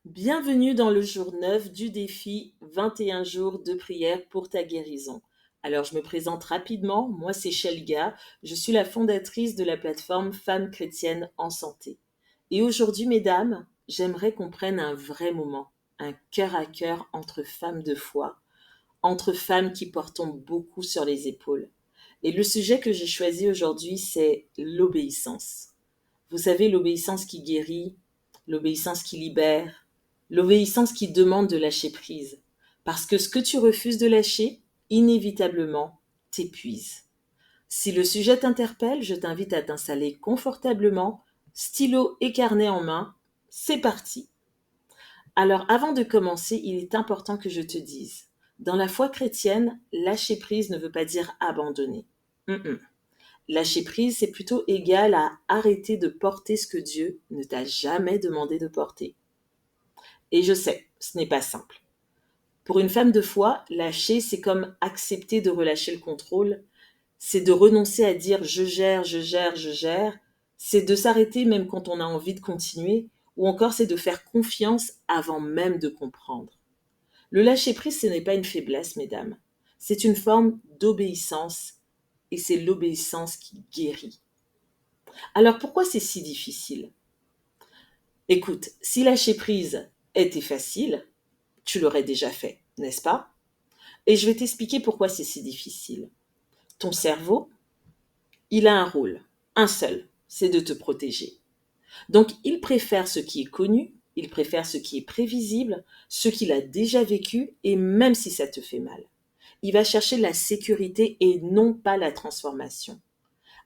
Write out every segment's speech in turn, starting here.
Bienvenue dans le jour 9 du défi 21 jours de prière pour ta guérison. Alors, je me présente rapidement. Moi, c'est Shelga. Je suis la fondatrice de la plateforme Femmes chrétiennes en santé. Et aujourd'hui, mesdames, j'aimerais qu'on prenne un vrai moment, un cœur à cœur entre femmes de foi, entre femmes qui portons beaucoup sur les épaules. Et le sujet que j'ai choisi aujourd'hui, c'est l'obéissance. Vous savez, l'obéissance qui guérit, l'obéissance qui libère, l'obéissance qui demande de lâcher prise. Parce que ce que tu refuses de lâcher, inévitablement, t'épuise. Si le sujet t'interpelle, je t'invite à t'installer confortablement, stylo et carnet en main. C'est parti. Alors, avant de commencer, il est important que je te dise, dans la foi chrétienne, lâcher prise ne veut pas dire abandonner. Mm-mm. Lâcher prise, c'est plutôt égal à arrêter de porter ce que Dieu ne t'a jamais demandé de porter. Et je sais, ce n'est pas simple. Pour une femme de foi, lâcher, c'est comme accepter de relâcher le contrôle, c'est de renoncer à dire je gère, je gère, je gère, c'est de s'arrêter même quand on a envie de continuer, ou encore c'est de faire confiance avant même de comprendre. Le lâcher prise, ce n'est pas une faiblesse, mesdames. C'est une forme d'obéissance, et c'est l'obéissance qui guérit. Alors pourquoi c'est si difficile? Écoute, si lâcher prise était facile, tu l'aurais déjà fait, n'est-ce pas? Et je vais t'expliquer pourquoi c'est si difficile. Ton cerveau, il a un rôle, un seul, c'est de te protéger. Donc il préfère ce qui est connu, il préfère ce qui est prévisible, ce qu'il a déjà vécu, et même si ça te fait mal. Il va chercher la sécurité et non pas la transformation.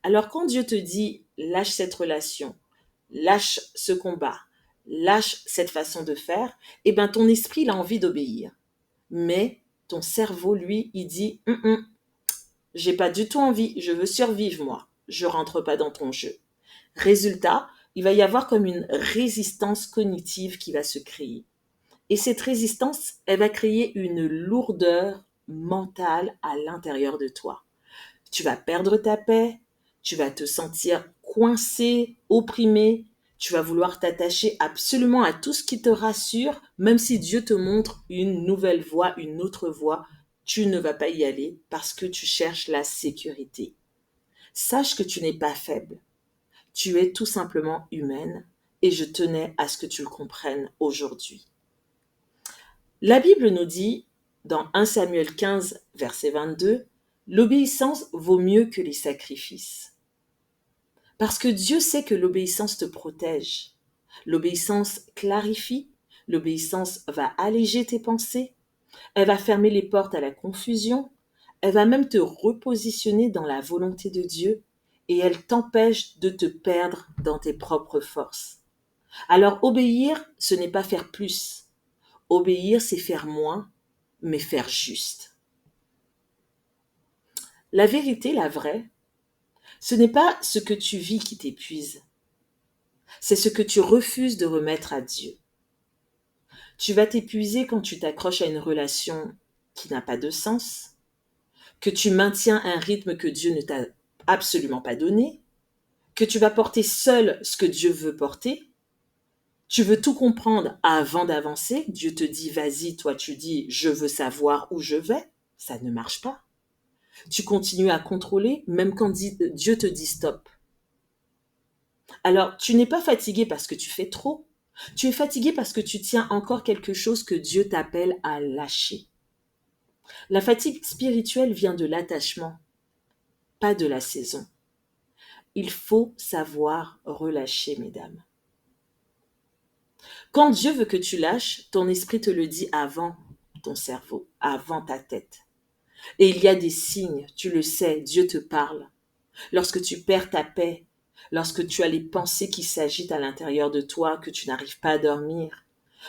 Alors quand Dieu te dit lâche cette relation, lâche ce combat, lâche cette façon de faire, eh ben ton esprit il a envie d'obéir. Mais ton cerveau, lui, il dit j'ai pas du tout envie, je veux survivre moi, je rentre pas dans ton jeu. Résultat, il va y avoir comme une résistance cognitive qui va se créer. Et cette résistance, elle va créer une lourdeur mentale à l'intérieur de toi. Tu vas perdre ta paix, tu vas te sentir coincé, opprimé, tu vas vouloir t'attacher absolument à tout ce qui te rassure, même si Dieu te montre une nouvelle voie, une autre voie, tu ne vas pas y aller parce que tu cherches la sécurité. Sache que tu n'es pas faible, tu es tout simplement humaine et je tenais à ce que tu le comprennes aujourd'hui. La Bible nous dit, dans 1 Samuel 15, verset 22, l'obéissance vaut mieux que les sacrifices. Parce que Dieu sait que l'obéissance te protège. L'obéissance clarifie, l'obéissance va alléger tes pensées, elle va fermer les portes à la confusion, elle va même te repositionner dans la volonté de Dieu et elle t'empêche de te perdre dans tes propres forces. Alors obéir, ce n'est pas faire plus. Obéir, c'est faire moins, mais faire juste. La vérité, la vraie, ce n'est pas ce que tu vis qui t'épuise, c'est ce que tu refuses de remettre à Dieu. Tu vas t'épuiser quand tu t'accroches à une relation qui n'a pas de sens, que tu maintiens un rythme que Dieu ne t'a absolument pas donné, que tu vas porter seul ce que Dieu veut porter. Tu veux tout comprendre avant d'avancer. Dieu te dit vas-y, toi tu dis je veux savoir où je vais. Ça ne marche pas. Tu continues à contrôler même quand Dieu te dit stop. Alors, tu n'es pas fatigué parce que tu fais trop. Tu es fatigué parce que tu tiens encore quelque chose que Dieu t'appelle à lâcher. La fatigue spirituelle vient de l'attachement, pas de la saison. Il faut savoir relâcher, mesdames. Quand Dieu veut que tu lâches, ton esprit te le dit avant ton cerveau, avant ta tête. Et il y a des signes, tu le sais, Dieu te parle. Lorsque tu perds ta paix, lorsque tu as les pensées qui s'agitent à l'intérieur de toi, que tu n'arrives pas à dormir,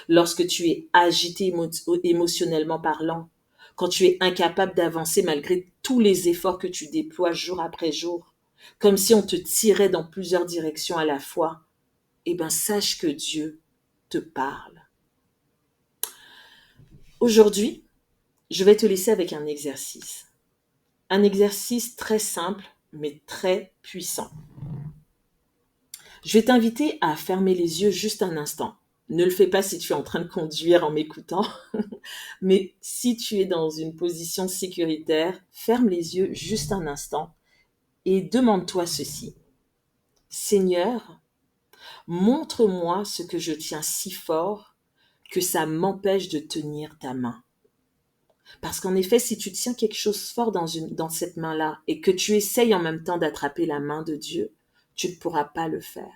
lorsque tu es agité émotionnellement parlant, quand tu es incapable d'avancer malgré tous les efforts que tu déploies jour après jour, comme si on te tirait dans plusieurs directions à la fois, eh bien sache que Dieu te parle. Aujourd'hui, je vais te laisser avec un exercice. Un exercice très simple, mais très puissant. Je vais t'inviter à fermer les yeux juste un instant. Ne le fais pas si tu es en train de conduire en m'écoutant. Mais si tu es dans une position sécuritaire, ferme les yeux juste un instant et demande-toi ceci. Seigneur, montre-moi ce que je tiens si fort que ça m'empêche de tenir ta main. Parce qu'en effet, si tu tiens quelque chose fort dans cette main-là et que tu essayes en même temps d'attraper la main de Dieu, tu ne pourras pas le faire.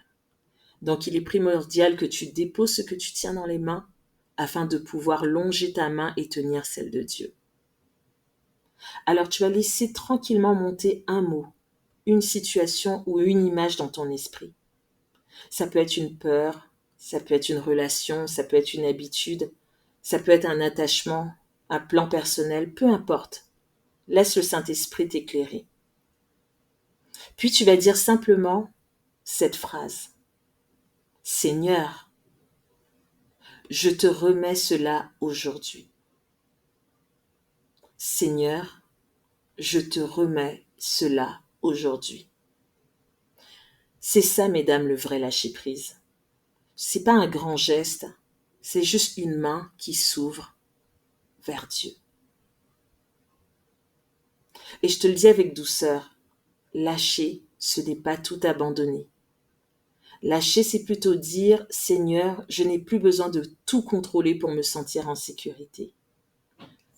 Donc il est primordial que tu déposes ce que tu tiens dans les mains afin de pouvoir longer ta main et tenir celle de Dieu. Alors tu vas laisser tranquillement monter un mot, une situation ou une image dans ton esprit. Ça peut être une peur, ça peut être une relation, ça peut être une habitude, ça peut être un attachement, un plan personnel, peu importe. Laisse le Saint-Esprit t'éclairer. Puis tu vas dire simplement cette phrase. Seigneur, je te remets cela aujourd'hui. Seigneur, je te remets cela aujourd'hui. C'est ça, mesdames, le vrai lâcher-prise. C'est pas un grand geste, c'est juste une main qui s'ouvre vers Dieu. Et je te le dis avec douceur, lâcher, ce n'est pas tout abandonner. Lâcher, c'est plutôt dire, Seigneur, je n'ai plus besoin de tout contrôler pour me sentir en sécurité.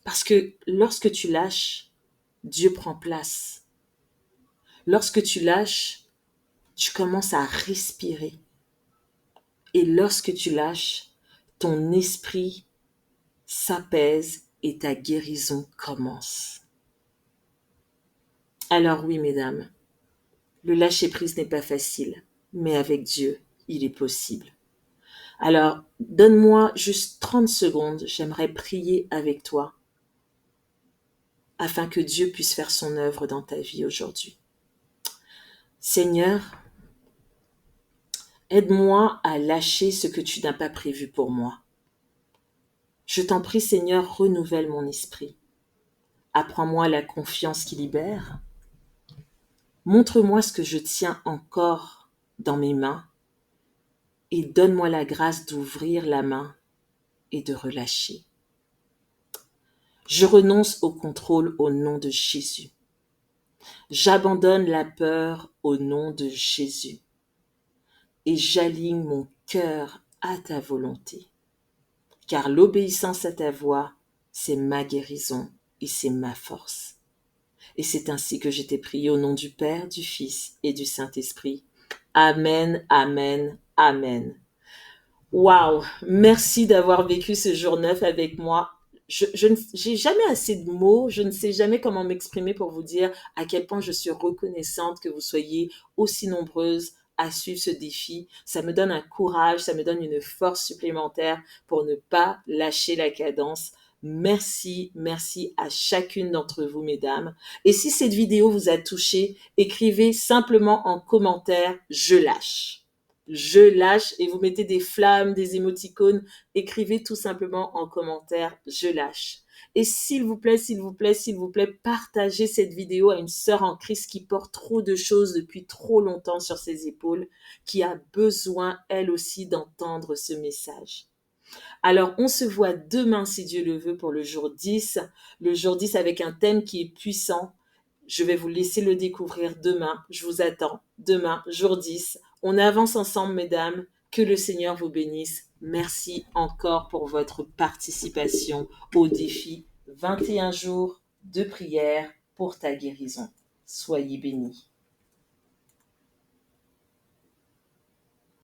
Parce que lorsque tu lâches, Dieu prend place. Lorsque tu lâches, tu commences à respirer. Et lorsque tu lâches, ton esprit s'apaise et ta guérison commence. Alors oui, mesdames, le lâcher-prise n'est pas facile, mais avec Dieu, il est possible. Alors, donne-moi juste 30 secondes, j'aimerais prier avec toi afin que Dieu puisse faire son œuvre dans ta vie aujourd'hui. Seigneur, aide-moi à lâcher ce que tu n'as pas prévu pour moi. Je t'en prie, Seigneur, renouvelle mon esprit. Apprends-moi la confiance qui libère. Montre-moi ce que je tiens encore dans mes mains et donne-moi la grâce d'ouvrir la main et de relâcher. Je renonce au contrôle au nom de Jésus. J'abandonne la peur au nom de Jésus et j'aligne mon cœur à ta volonté. Car l'obéissance à ta voix, c'est ma guérison et c'est ma force. Et c'est ainsi que je t'ai prié au nom du Père, du Fils et du Saint-Esprit. Amen, amen, amen. Waouh, merci d'avoir vécu ce jour 9 avec moi. J'ai jamais assez de mots, je ne sais jamais comment m'exprimer pour vous dire à quel point je suis reconnaissante que vous soyez aussi nombreuses à suivre ce défi. Ça me donne un courage, ça me donne une force supplémentaire pour ne pas lâcher la cadence. Merci, merci à chacune d'entre vous, mesdames. Et si cette vidéo vous a touché, écrivez simplement en commentaire « Je lâche ». Je lâche et vous mettez des flammes, des émoticônes, écrivez tout simplement en commentaire je lâche. Et s'il vous plaît, s'il vous plaît, s'il vous plaît, partagez cette vidéo à une sœur en Christ qui porte trop de choses depuis trop longtemps sur ses épaules, qui a besoin elle aussi d'entendre ce message. Alors, on se voit demain, si Dieu le veut, pour le jour 10 avec un thème qui est puissant. Je vais vous laisser le découvrir demain. Je vous attends. Demain, jour 10. On avance ensemble, mesdames. Que le Seigneur vous bénisse. Merci encore pour votre participation au défi 21 jours de prière pour ta guérison. Soyez bénis.